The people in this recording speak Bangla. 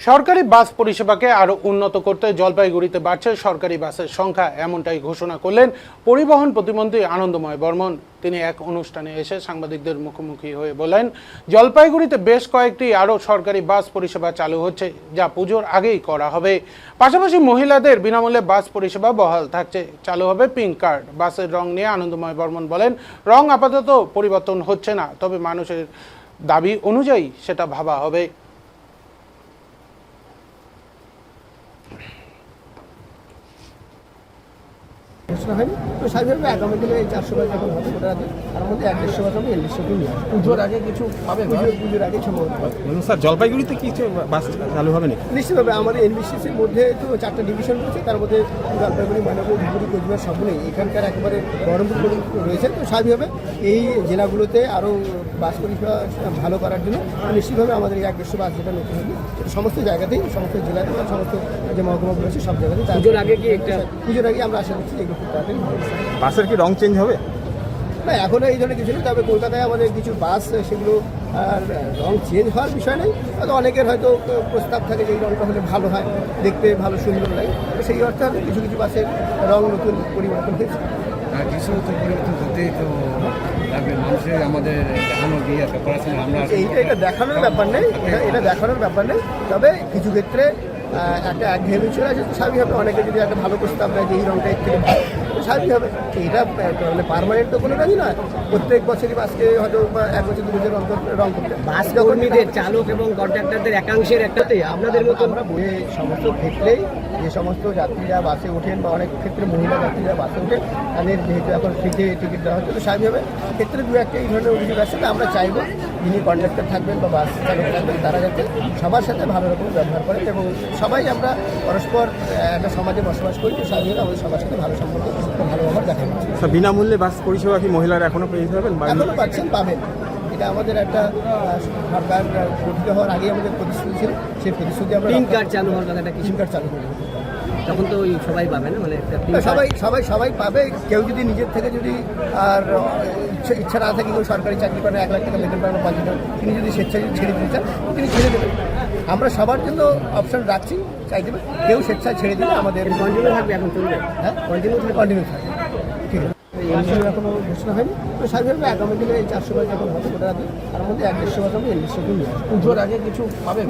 সরকারি বাস পরিষেবাকে আরও উন্নত করতে জলপাইগুড়িতে বাড়ছে সরকারি বাসের সংখ্যা, এমনটাই ঘোষণা করলেন পরিবহন প্রতিমন্ত্রী আনন্দময় বর্মন। তিনি এক অনুষ্ঠানে এসে সাংবাদিকদের মুখোমুখি হয়ে বলেন, জলপাইগুড়িতে বেশ কয়েকটি আরও সরকারি বাস পরিষেবা চালু হচ্ছে, যা পুজোর আগেই করা হবে। পাশাপাশি মহিলাদের বিনামূল্যে বাস পরিষেবা বহাল থাকছে। চালু হবে পিঙ্ক কার্ড। বাসের রং নিয়ে আনন্দময় বর্মন বলেন, রং আপাতত পরিবর্তন হচ্ছে না, তবে মানুষের দাবি অনুযায়ী সেটা ভাবা হবে। ঘোষণা হয়নি তো স্বাভাবিকভাবে আগামী দিনে এই 400 বাস যখন হবে ওটা আছে, তার মধ্যে 150 বাস হবে এলডিসি নিয়ে আসবে। পুজোর আগে কিছু পাবে? পুজোর আগে সম্ভবত স্যার, জলপাইগুড়িতে কিছু বাস চালু হবে না? নিশ্চিতভাবে আমাদের এনবিসিসির মধ্যে তো 4টা ডিভিশন রয়েছে, তার মধ্যে জলপাইগুড়ি, ময়নাগুড়ি, ধুবুড়ি, কোচবিহার সবগুলোই এখানকার একেবারে বহরমপুর পর্যন্ত রয়েছে। তো স্বাভাবিকভাবে এই জেলাগুলোতে আরও বাস পরিষেবা ভালো করার জন্য নিশ্চিতভাবে আমাদের এই 150 বাস যেটা নতুন হবে সমস্ত জায়গাতেই, সমস্ত জেলাতে বা সমস্ত যে মহকুমাগুলো রয়েছে সব জায়গাতেই। পুজোর আগে কি একটা পুজোর আগে আমরা আশা করছি এগুলো খুব তাড়াতাড়ি হবে। বাসের কি রং চেঞ্জ হবে? না, এখনও এই ধরনের কিছু নেই, তবে কলকাতায় আমাদের কিছু বাস সেগুলো আর রং চেঞ্জ হওয়ার বিষয় নেই। হয়তো অনেকের হয়তো প্রস্তাব থাকে যে এই রঙটা হলে ভালো হয়, দেখতে ভালো সুন্দর লাগে, তো সেই অর্থে কিছু কিছু বাসের রং নতুন পরিবর্তন হয়েছে। কিছু তো পরিবর্তন হতেই তো লাগবে, মানুষের আমাদের দেখানো দিয়ে একটা পড়াশোনা আমরা এটা দেখানোর ব্যাপার নেই, এটা দেখানোর ব্যাপার নেই, তবে কিছু ক্ষেত্রে একটা একঘেয়েমি চলে আসে। স্বাভাবিকভাবে অনেকে যদি একটা ভালো প্রস্তাব দেয় যে এই রঙটা একটু স্বাভাবিকভাবে এটা মানে পার্মানেন্ট তো কোনো রঙই নয়, প্রত্যেক বছরই বাসকে হয়তো 1 বছর 2 বছর অন্তর রং করতে বাস কর্মীদের, চালক এবং কন্ট্রাক্টরদের একাংশের একটাতে আপনাদের মতো আমরা বলে সমস্ত ক্ষেত্রেই যে সমস্ত যাত্রীরা বাসে ওঠেন বা অনেক ক্ষেত্রে মহিলা যাত্রীরা বাসে ওঠেন, তাদের যেহেতু এখন ফ্রিতে টিকিট দেওয়া হচ্ছে, তো স্বাভাবিকভাবে ক্ষেত্রে দু একটা এই ধরনের অভিযোগ আসছে। আমরা চাইবো যিনি কন্ট্রাক্টর থাকবেন বা বাস চালক থাকবেন তারা যাতে সবার সাথে ভালো রকম ব্যবহার করেন, এবং সবাই আমরা পরস্পর একটা সমাজে বসবাস করি, তো স্বাভাবিকভাবে আমাদের সবার সাথে ভালো সম্পর্ক, ভালো ব্যবহার দেখা যাচ্ছে। স্যার, বিনামূল্যে বাস পরিষেবা কি মহিলারা এখনও পেয়ে যাবেন? এখনও পাচ্ছেন, পাবেন। এটা আমাদের একটা সরকার গঠিত হওয়ার আগেই আমাদের প্রতিশ্রুতি ছিল, সেই প্রতিশ্রুতি আমরা পিঙ্ক কার্ড চালু হওয়ার কথাটা কিছু পিঙ্ক কার্ড চালু করবো। তখন তো ওই সবাই পাবে না, মানে একটা pink card। সবাই পাবে। কেউ যদি নিজের থেকে যদি আর ইচ্ছা না থাকে, কেউ সরকারি চাকরি করেন, 1 লাখ টাকা বেতন পাবেন 5 বছর, তিনি যদি স্বেচ্ছায় ছেড়ে দিতে চান তিনি ছেড়ে দেবেন। আমরা সবার জন্য অপশন রাখছি, চাই দেবেন। কেউ স্বেচ্ছায় ছেড়ে দিলে আমাদের কন্টিনিউ থাকবে, এখন চলবে, হ্যাঁ কন্টিনিউ থাকবে। কন্টিনিউ থাকে। ঠিক আছে, এলডিসির এখনো ঘোষণা হয়নি তো স্বাভাবিকভাবে আগামী দিনে এই 400 বাস যখন হবে ওটা আছে, তার মধ্যে 150 বাস হবে এলডিসি নিয়ে আসবে। পুজোর আগে কিছু পাবে?